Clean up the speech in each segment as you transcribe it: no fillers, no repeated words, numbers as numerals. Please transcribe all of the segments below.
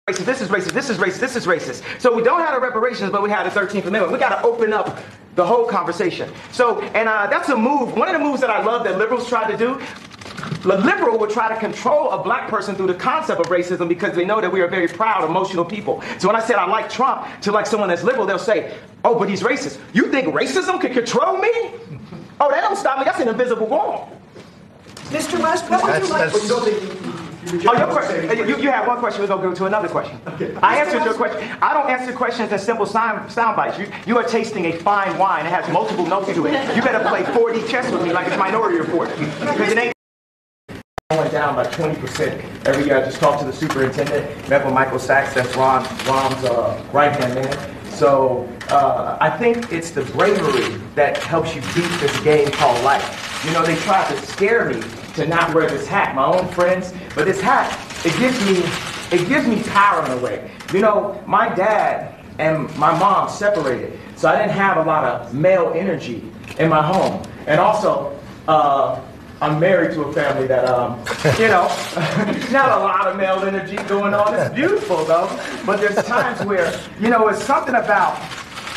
racist, this is racist, this is racist, this is racist. So we don't have the reparations, but we have the 13th Amendment. We got to open up the whole conversation. So, and that's a move, one of the moves that I love that liberals try to do. The liberal would try to control a black person through the concept of racism because they know that we are very proud, emotional people. So when I said I like Trump to like someone that's liberal, they'll say, oh, but he's racist. You think racism can control me? Oh, that don't stop me. That's an invisible wall. Mr. West, what would you like? Oh, your question. You have one question. We're going to go to another question. Okay. I answered your question. I don't answer questions in simple sound bites. You are tasting a fine wine. It has multiple notes to it. You better play 4D chess with me like it's Minority Report. Because it ain't going down by 20% every year. I just talked to the superintendent, met with Michael Sachs. That's Rom's right-hand man. So I think it's the bravery that helps you beat this game called life. You know, they tried to scare me to not wear this hat, my own friends, but this hat, it gives me power in a way. You know, my dad and my mom separated, so I didn't have a lot of male energy in my home. And also, I'm married to a family that, you know, not a lot of male energy going on. It's beautiful though, but there's times where, you know, it's something about,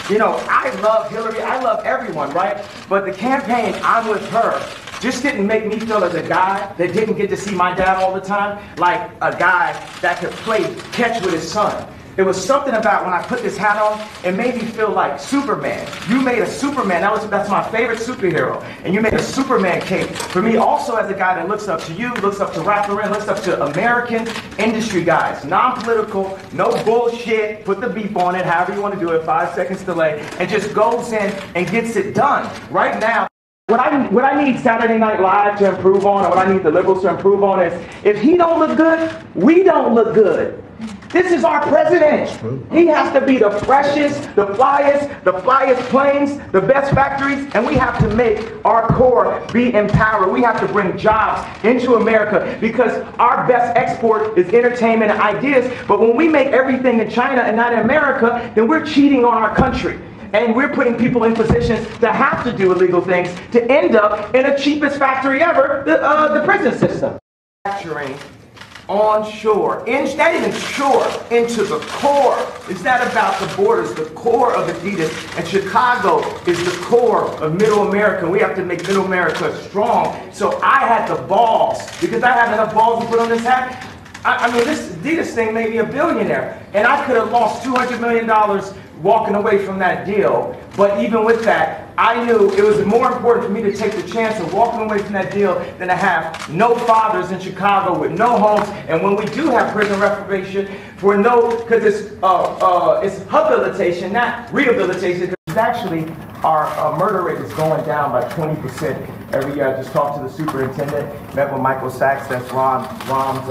you know, I love Hillary, I love everyone, right? But the campaign, I'm with her, just didn't make me feel as a guy that didn't get to see my dad all the time, like a guy that could play catch with his son. It was something about when I put this hat on, it made me feel like Superman. You made a Superman, that's my favorite superhero, and you made a Superman cape. For me, also as a guy that looks up to you, looks up to Ralph Lauren, looks up to American industry guys, non-political, no bullshit, put the beep on it, however you want to do it, 5 seconds delay, and just goes in and gets it done. Right now, what I need Saturday Night Live to improve on, or what I need the liberals to improve on is, if he don't look good, we don't look good. This is our president. He has to be the freshest, the flyest planes, the best factories, and we have to make our core be empowered. We have to bring jobs into America because our best export is entertainment and ideas. But when we make everything in China and not in America, then we're cheating on our country. And we're putting people in positions to have to do illegal things to end up in the cheapest factory ever, the prison system. Manufacturing onshore, not even shore, into the core. It's not about the borders, the core of Adidas. And Chicago is the core of Middle America. We have to make Middle America strong. So I had the balls, because I had enough balls to put on this hat. I mean, this Adidas thing made me a billionaire. And I could have lost $200 million walking away from that deal. But even with that, I knew it was more important for me to take the chance of walking away from that deal than to have no fathers in Chicago with no homes. And when we do have prison reparation, for because it's habilitation, not rehabilitation, because actually our murder rate is going down by 20% every year. I just talked to the superintendent, met with Michael Sachs, that's Rom's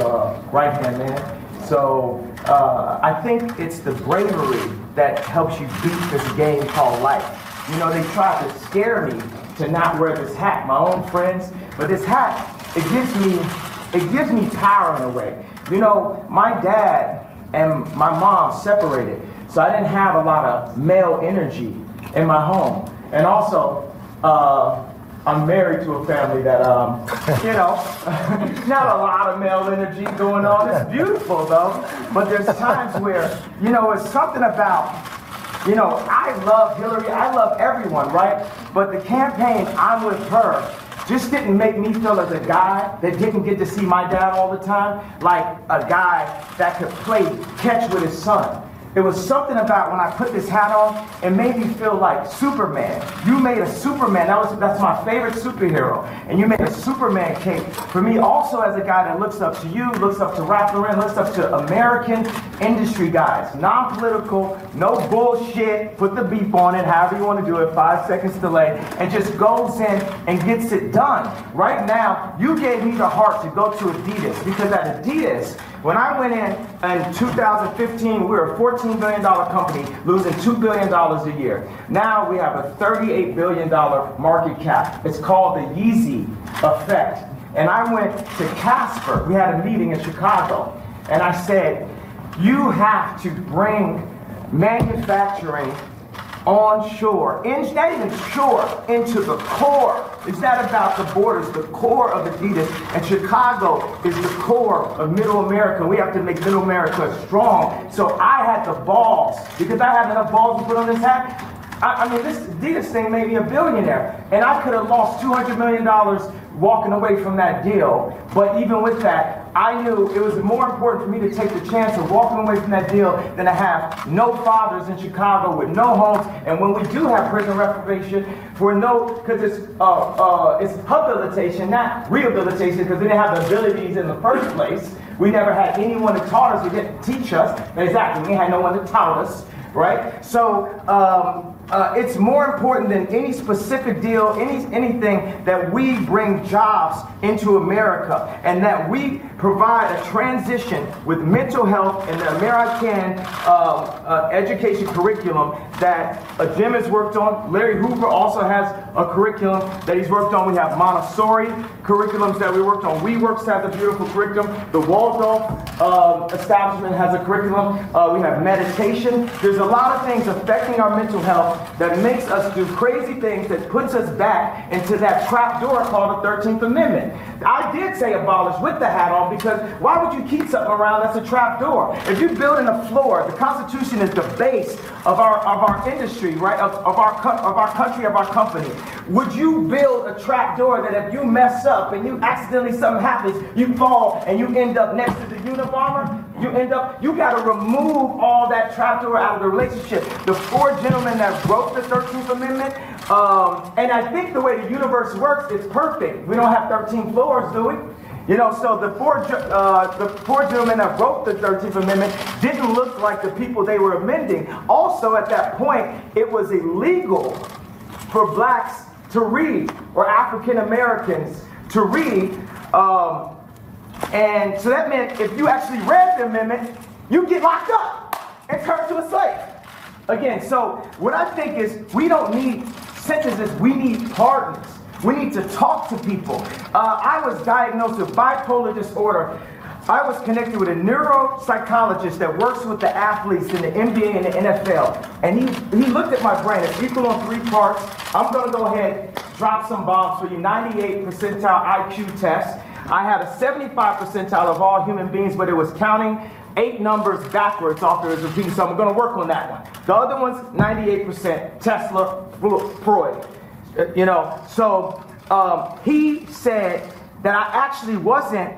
right-hand man. So I think it's the bravery that helps you beat this game called life. You know, they tried to scare me to not wear this hat, my own friends, but this hat, it gives me power in a way. You know, my dad and my mom separated, so I didn't have a lot of male energy in my home. And also, I'm married to a family that, you know, not a lot of male energy going on. It's beautiful though, but there's times where, you know, it's something about, you know, I love Hillary, I love everyone, right? But the campaign, I'm with her, just didn't make me feel as a guy that didn't get to see my dad all the time, like a guy that could play catch with his son. It was something about when I put this hat on, it made me feel like Superman. You made a Superman, that's my favorite superhero. And you made a Superman cape. For me, also as a guy that looks up to you, looks up to Ralph Lauren, looks up to American industry guys, non-political, no bullshit, put the beep on it, however you want to do it, 5 seconds delay, and just goes in and gets it done. Right now, you gave me the heart to go to Adidas, because at Adidas, when I went in 2015, we were a $14 billion company losing $2 billion a year. Now we have a $38 billion market cap. It's called the Yeezy effect. And I went to Casper. We had a meeting in Chicago. And I said, you have to bring manufacturing onshore, not even shore, into the core. It's not about the borders, the core of Adidas. And Chicago is the core of Middle America. We have to make Middle America strong. So I had the balls, because I had enough balls to put on this hat. I mean, this Adidas thing made me a billionaire. And I could have lost $200 million walking away from that deal. But even with that, I knew it was more important for me to take the chance of walking away from that deal than to have no fathers in Chicago with no homes. And when we do have prison reprobation, because it's habilitation, not rehabilitation, because we didn't have the abilities in the first place. We never had anyone that taught us, who didn't teach us. Exactly, we had no one that taught us, right? So it's more important than any specific deal, anything, that we bring jobs into America, and that we provide a transition with mental health and the American education curriculum that Jim has worked on. Larry Hoover also has a curriculum that he's worked on. We have Montessori curriculums that we worked on. WeWorks has a beautiful curriculum. The Waldorf establishment has a curriculum. We have meditation. There's a lot of things affecting our mental health that makes us do crazy things, that puts us back into that trap door called the 13th Amendment. I did say abolish with the hat on, because why would you keep something around that's a trap door? If you're building a floor, the Constitution is the base of our industry, right? Of our country, of our company. Would you build a trap door that if you mess up and you accidentally, something happens, you fall and you end up next to the Unabomber? You got to remove all that trap door out of the relationship. The four gentlemen that wrote the 13th Amendment, and I think the way the universe works, it's perfect. We don't have 13 floors, do we? You know, so the four gentlemen that wrote the 13th Amendment didn't look like the people they were amending. Also, at that point, it was illegal for blacks to read, or African Americans to read. And so that meant if you actually read the amendment, you get locked up and turned to a slave. Again, so what I think is, we don't need sentences, we need pardons. We need to talk to people. I was diagnosed with bipolar disorder. I was connected with a neuropsychologist that works with the athletes in the NBA and the NFL. And he looked at my brain. It's equal on 3 parts. I'm going to go ahead, drop some bombs for you. 98 percentile IQ test. I had a 75 percentile of all human beings, but it was counting 8 numbers backwards after it was repeating. So I'm going to work on that one. The other one's 98%. Tesla, Freud. You know, so he said that I actually wasn't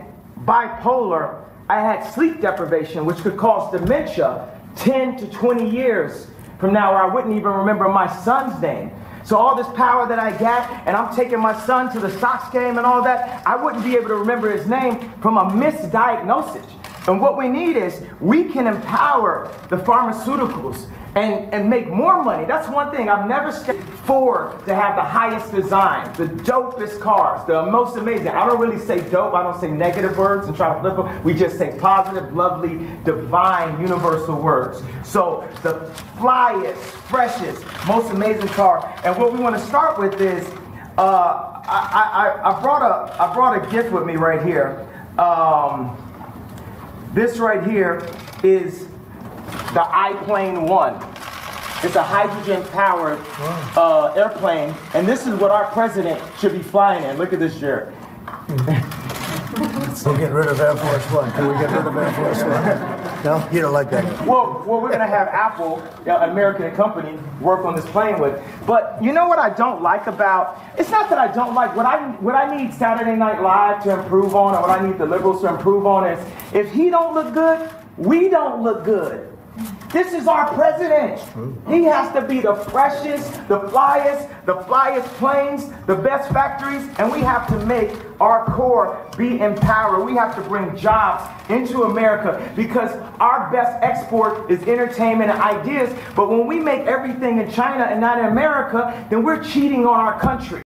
bipolar. I had sleep deprivation, which could cause dementia 10 to 20 years from now, where I wouldn't even remember my son's name. So all this power that I got, and I'm taking my son to the Sox game and all that, I wouldn't be able to remember his name from a misdiagnosis. And what we need is, we can empower the pharmaceuticals and make more money. That's one thing. I've never said Ford to have the highest design, the dopest cars, the most amazing. I don't really say dope. I don't say negative words and try to flip them. We just say positive, lovely, divine, universal words. So the flyest, freshest, most amazing car. And what we want to start with is, I brought a gift with me right here. This right here is the iPlane 1. It's a hydrogen-powered airplane, and this is what our president should be flying in. Look at this, Jared. We'll get rid of Air Force One. Can we get rid of Air Force One? No? You don't like that? Well, we're going to have Apple, an American company, work on this plane with. But you know what I don't like about, it's not that I don't like, what I need Saturday Night Live to improve on, or what I need the liberals to improve on is, if he don't look good, we don't look good. This is our president. He has to be the freshest, the flyest planes, the best factories, and we have to make our core be empowered. We have to bring jobs into America, because our best export is entertainment and ideas. But when we make everything in China and not in America, then we're cheating on our country.